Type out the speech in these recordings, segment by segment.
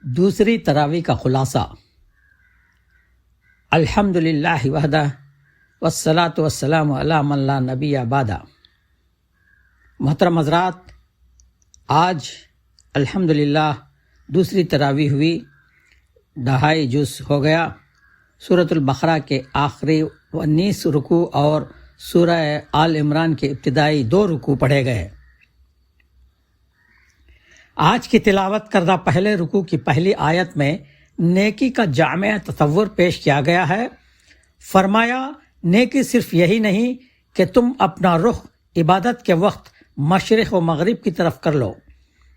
دوسری تراویح کا خلاصہ۔ الحمدللہ وحدہ والصلاۃ والسلام علی من لا نبی بعدہ۔ محترم حضرات، آج الحمدللہ دوسری تراویح ہوئی، 2.5 جز ہو گیا۔ سورۃ البقرہ کے آخری 19 رکوع اور سورہ آل عمران کے ابتدائی 2 رکوع پڑھے گئے۔ آج کی تلاوت کردہ پہلے رکوع کی پہلی آیت میں نیکی کا جامع تصور پیش کیا گیا ہے۔ فرمایا، نیکی صرف یہی نہیں کہ تم اپنا رخ عبادت کے وقت مشرق و مغرب کی طرف کر لو،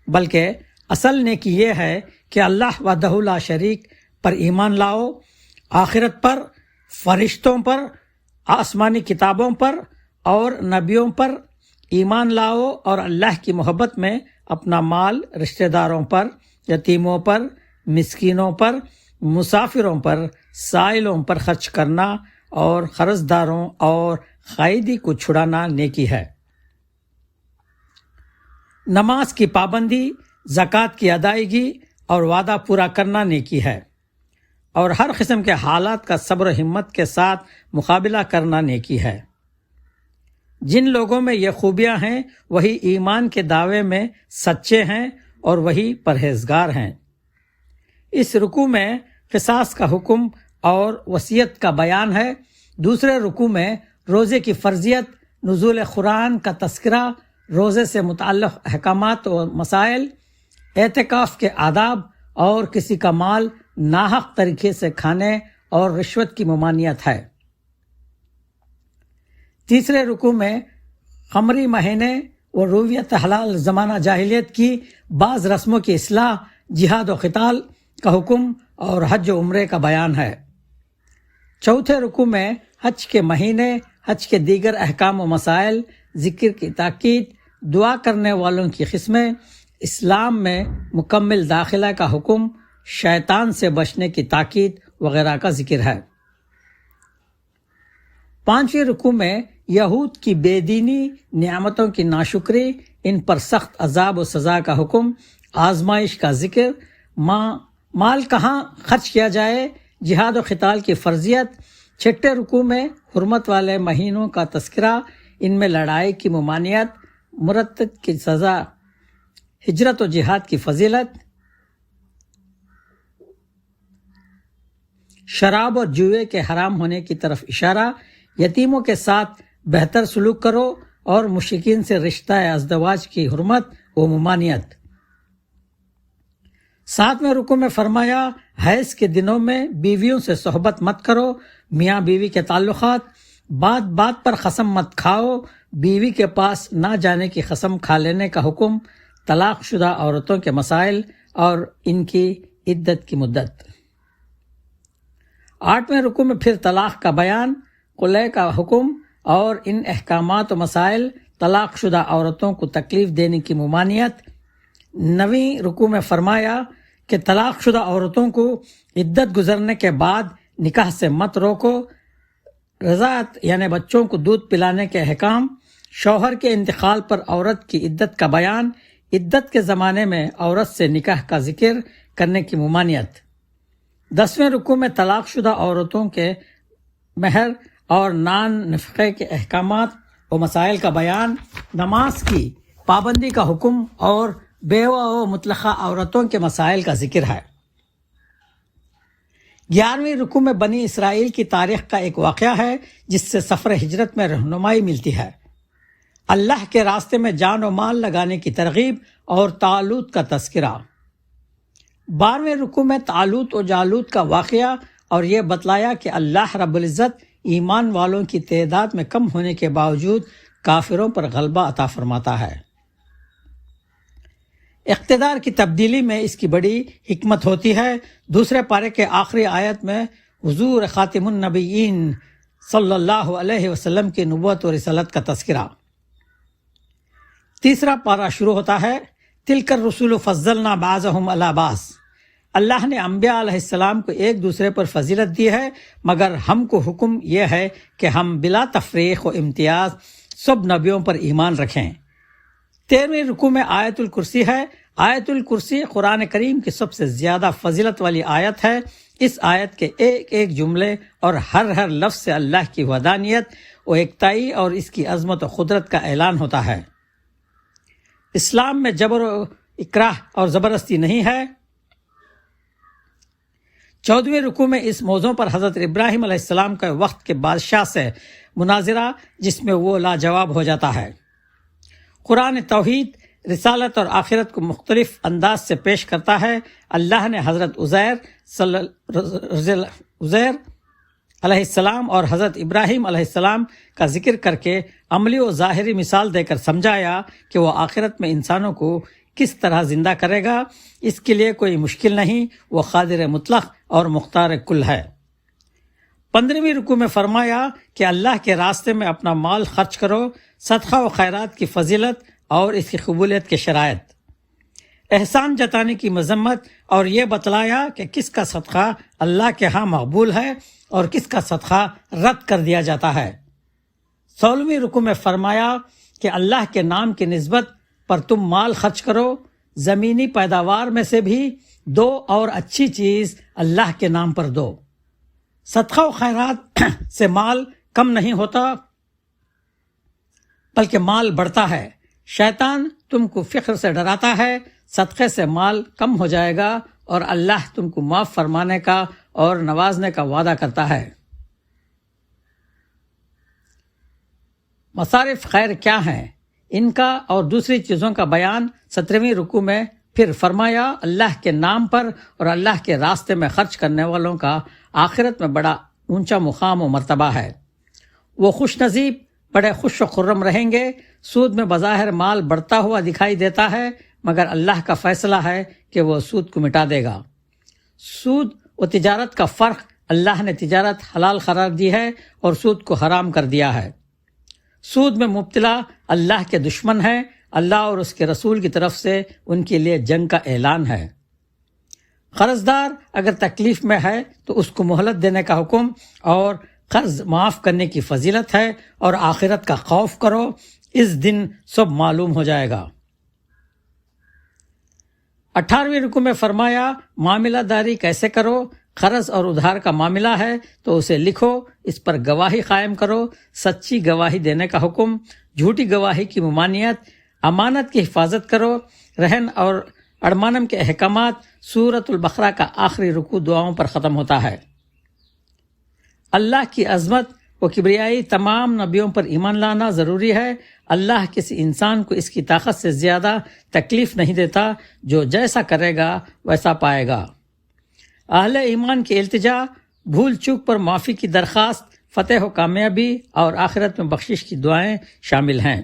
بلکہ اصل نیکی یہ ہے کہ اللہ وحدہ لا شریک پر ایمان لاؤ، آخرت پر، فرشتوں پر، آسمانی کتابوں پر اور نبیوں پر ایمان لاؤ، اور اللہ کی محبت میں اپنا مال رشتہ داروں پر، یتیموں پر، مسکینوں پر، مسافروں پر، سائلوں پر خرچ کرنا اور قرض داروں اور قیدی کو چھڑانا نیکی ہے۔ نماز کی پابندی، زکوٰۃ کی ادائیگی اور وعدہ پورا کرنا نیکی ہے، اور ہر قسم کے حالات کا صبر و ہمت کے ساتھ مقابلہ کرنا نیکی ہے۔ جن لوگوں میں یہ خوبیاں ہیں وہی ایمان کے دعوے میں سچے ہیں اور وہی پرہیزگار ہیں۔ اس رکوع میں قصاص کا حکم اور وصیت کا بیان ہے۔ دوسرے رکوع میں روزے کی فرضیت، نزول قرآن کا تذکرہ، روزے سے متعلق احکامات و مسائل، اعتکاف کے آداب اور کسی کا مال ناحق طریقے سے کھانے اور رشوت کی ممانعت ہے۔ تیسرے رکوع میں قمری مہینے و رویت حلال زمانہ جاہلیت کی بعض رسموں کی اصلاح، جہاد و قتال کا حکم اور حج و عمرے کا بیان ہے۔ چوتھے رکوع میں حج کے مہینے، حج کے دیگر احکام و مسائل، ذکر کی تاکید، دعا کرنے والوں کی قسمیں، اسلام میں مکمل داخلہ کا حکم، شیطان سے بچنے کی تاکید وغیرہ کا ذکر ہے۔ پانچویں رکوع میں یہود کی بے دینی، نعمتوں کی ناشکری، ان پر سخت عذاب و سزا کا حکم، آزمائش کا ذکر، مال کہاں خرچ کیا جائے، جہاد و قتال کی فرضیت۔ چھٹے رکوع میں حرمت والے مہینوں کا تذکرہ، ان میں لڑائی کی ممانعت، مرتد کی سزا، ہجرت و جہاد کی فضیلت، شراب اور جوئے کے حرام ہونے کی طرف اشارہ، یتیموں کے ساتھ بہتر سلوک کرو اور مشرکین سے رشتہ ازدواج کی حرمت و ممانعت۔ ساتویں رکوع میں فرمایا، حیض کے دنوں میں بیویوں سے صحبت مت کرو، میاں بیوی کے تعلقات، بات بات پر قسم مت کھاؤ، بیوی کے پاس نہ جانے کی قسم کھا لینے کا حکم، طلاق شدہ عورتوں کے مسائل اور ان کی عدت کی مدت۔ آٹھویں رکوع میں پھر طلاق کا بیان، خلع کا حکم اور ان احکامات و مسائل، طلاق شدہ عورتوں کو تکلیف دینے کی ممانعت۔ نویں رکوع میں فرمایا کہ طلاق شدہ عورتوں کو عدت گزرنے کے بعد نکاح سے مت روکو، رضاعت یعنی بچوں کو دودھ پلانے کے احکام، شوہر کے انتقال پر عورت کی عدت کا بیان، عدت کے زمانے میں عورت سے نکاح کا ذکر کرنے کی ممانعت۔ 10ویں رکوع میں طلاق شدہ عورتوں کے مہر اور نان نفقے کے احکامات و مسائل کا بیان، نماز کی پابندی کا حکم اور بیوہ و مطلقہ عورتوں کے مسائل کا ذکر ہے۔ 11ویں رکوع میں بنی اسرائیل کی تاریخ کا ایک واقعہ ہے جس سے سفر ہجرت میں رہنمائی ملتی ہے۔ اللہ کے راستے میں جان و مال لگانے کی ترغیب اور طالوت کا تذکرہ۔ 12ویں رکوع میں طالوت و جالوت کا واقعہ اور یہ بتلایا کہ اللہ رب العزت ایمان والوں کی تعداد میں کم ہونے کے باوجود کافروں پر غلبہ عطا فرماتا ہے۔ اقتدار کی تبدیلی میں اس کی بڑی حکمت ہوتی ہے۔ دوسرے پارے کے آخری آیت میں حضور خاتم النبیین صلی اللہ علیہ وسلم کی نبوت و رسالت کا تذکرہ۔ تیسرا پارہ شروع ہوتا ہے، تلک الرسول فضلنا بعضهم علی بعض۔ اللہ نے انبیاء علیہ السلام کو ایک دوسرے پر فضیلت دی ہے، مگر ہم کو حکم یہ ہے کہ ہم بلا تفریق و امتیاز سب نبیوں پر ایمان رکھیں۔ 13ویں رکوع میں آیت الکرسی ہے۔ آیت الکرسی قرآن کریم کی سب سے زیادہ فضیلت والی آیت ہے۔ اس آیت کے ایک ایک جملے اور ہر لفظ سے اللہ کی وحدانیت و ایکتائی اور اس کی عظمت و قدرت کا اعلان ہوتا ہے۔ اسلام میں جبر و اکراہ اور زبردستی نہیں ہے۔ 14ویں رکوع میں اس موضوع پر حضرت ابراہیم علیہ السلام کا وقت کے بادشاہ سے مناظرہ، جس میں وہ لاجواب ہو جاتا ہے۔ قرآن توحید، رسالت اور آخرت کو مختلف انداز سے پیش کرتا ہے۔ اللہ نے حضرت عزیر علیہ السلام اور حضرت ابراہیم علیہ السلام کا ذکر کر کے عملی و ظاہری مثال دے کر سمجھایا کہ وہ آخرت میں انسانوں کو کس طرح زندہ کرے گا۔ اس کے لیے کوئی مشکل نہیں، وہ قادر مطلق اور مختار کل ہے۔ 15ویں رکوع میں فرمایا کہ اللہ کے راستے میں اپنا مال خرچ کرو، صدقہ و خیرات کی فضیلت اور اس کی قبولیت کے شرائط، احسان جتانے کی مذمت، اور یہ بتلایا کہ کس کا صدقہ اللہ کے ہاں مقبول ہے اور کس کا صدقہ رد کر دیا جاتا ہے۔ 16ویں رکوع میں فرمایا کہ اللہ کے نام کی نسبت پر تم مال خرچ کرو، زمینی پیداوار میں سے بھی دو اور اچھی چیز اللہ کے نام پر دو۔ صدقہ و خیرات سے مال کم نہیں ہوتا بلکہ مال بڑھتا ہے۔ شیطان تم کو فقر سے ڈراتا ہے، صدقے سے مال کم ہو جائے گا اور اللہ تم کو معاف فرمانے کا اور نوازنے کا وعدہ کرتا ہے۔ مصارف خیر کیا ہیں، ان کا اور دوسری چیزوں کا بیان 17ویں رکوع میں پھر فرمایا۔ اللہ کے نام پر اور اللہ کے راستے میں خرچ کرنے والوں کا آخرت میں بڑا اونچا مقام و مرتبہ ہے۔ وہ خوش نصیب، بڑے خوش و خرم رہیں گے۔ سود میں بظاہر مال بڑھتا ہوا دکھائی دیتا ہے، مگر اللہ کا فیصلہ ہے کہ وہ سود کو مٹا دے گا۔ سود و تجارت کا فرق، اللہ نے تجارت حلال قرار دی ہے اور سود کو حرام کر دیا ہے۔ سود میں مبتلا اللہ کے دشمن ہے، اللہ اور اس کے رسول کی طرف سے ان کے لیے جنگ کا اعلان ہے۔ قرض دار اگر تکلیف میں ہے تو اس کو مہلت دینے کا حکم اور قرض معاف کرنے کی فضیلت ہے، اور آخرت کا خوف کرو، اس دن سب معلوم ہو جائے گا۔ 18ویں رکوع میں فرمایا معاملہ داری کیسے کرو۔ قرض اور ادھار کا معاملہ ہے تو اسے لکھو، اس پر گواہی قائم کرو، سچی گواہی دینے کا حکم، جھوٹی گواہی کی ممانعت، امانت کی حفاظت کرو، رہن اور اڑمانم کے احکامات۔ سورۃ البقرہ کا آخری رکوع دعاؤں پر ختم ہوتا ہے۔ اللہ کی عظمت و کبریائی، تمام نبیوں پر ایمان لانا ضروری ہے۔ اللہ کسی انسان کو اس کی طاقت سے زیادہ تکلیف نہیں دیتا، جو جیسا کرے گا ویسا پائے گا۔ اہل ایمان کی التجا، بھول چوک پر معافی کی درخواست، فتح و کامیابی اور آخرت میں بخشش کی دعائیں شامل ہیں۔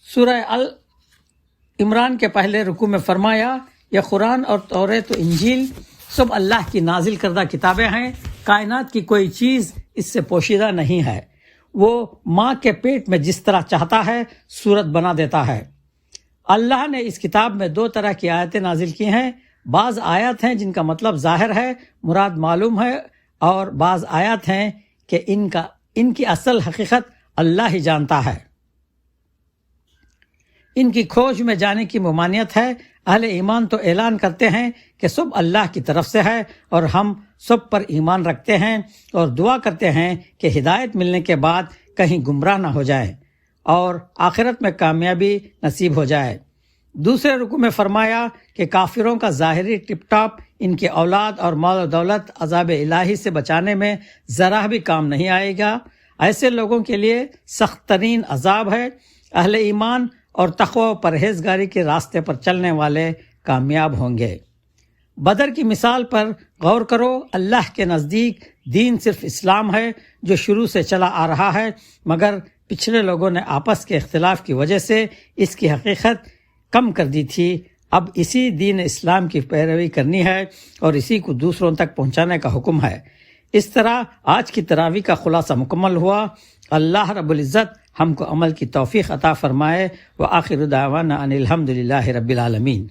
سورہ عمران کے پہلے رکوع میں فرمایا یہ قرآن اور توریت و انجیل سب اللہ کی نازل کردہ کتابیں ہیں، کائنات کی کوئی چیز اس سے پوشیدہ نہیں ہے۔ وہ ماں کے پیٹ میں جس طرح چاہتا ہے صورت بنا دیتا ہے۔ اللہ نے اس کتاب میں دو طرح کی آیتیں نازل کی ہیں، بعض آیات ہیں جن کا مطلب ظاہر ہے، مراد معلوم ہے، اور بعض آیات ہیں کہ ان کی اصل حقیقت اللہ ہی جانتا ہے۔ ان کی کھوج میں جانے کی ممانعت ہے۔ اہل ایمان تو اعلان کرتے ہیں کہ سب اللہ کی طرف سے ہے اور ہم سب پر ایمان رکھتے ہیں، اور دعا کرتے ہیں کہ ہدایت ملنے کے بعد کہیں گمراہ نہ ہو جائے اور آخرت میں کامیابی نصیب ہو جائے۔ دوسرے رکوع میں فرمایا کہ کافروں کا ظاہری ٹپ ٹاپ ان کی اولاد اور مال و دولت عذاب الہی سے بچانے میں ذرا بھی کام نہیں آئے گا۔ ایسے لوگوں کے لیے سخت ترین عذاب ہے۔ اہل ایمان اور تقوی و پرہیزگاری کے راستے پر چلنے والے کامیاب ہوں گے۔ بدر کی مثال پر غور کرو۔ اللہ کے نزدیک دین صرف اسلام ہے جو شروع سے چلا آ رہا ہے، مگر پچھلے لوگوں نے آپس کے اختلاف کی وجہ سے اس کی حقیقت کم کر دی تھی۔ اب اسی دین اسلام کی پیروی کرنی ہے اور اسی کو دوسروں تک پہنچانے کا حکم ہے۔ اس طرح آج کی تراویح کا خلاصہ مکمل ہوا۔ اللہ رب العزت ہم کو عمل کی توفیق عطا فرمائے۔ وآخر دعوانا ان الحمد للہ رب العالمین۔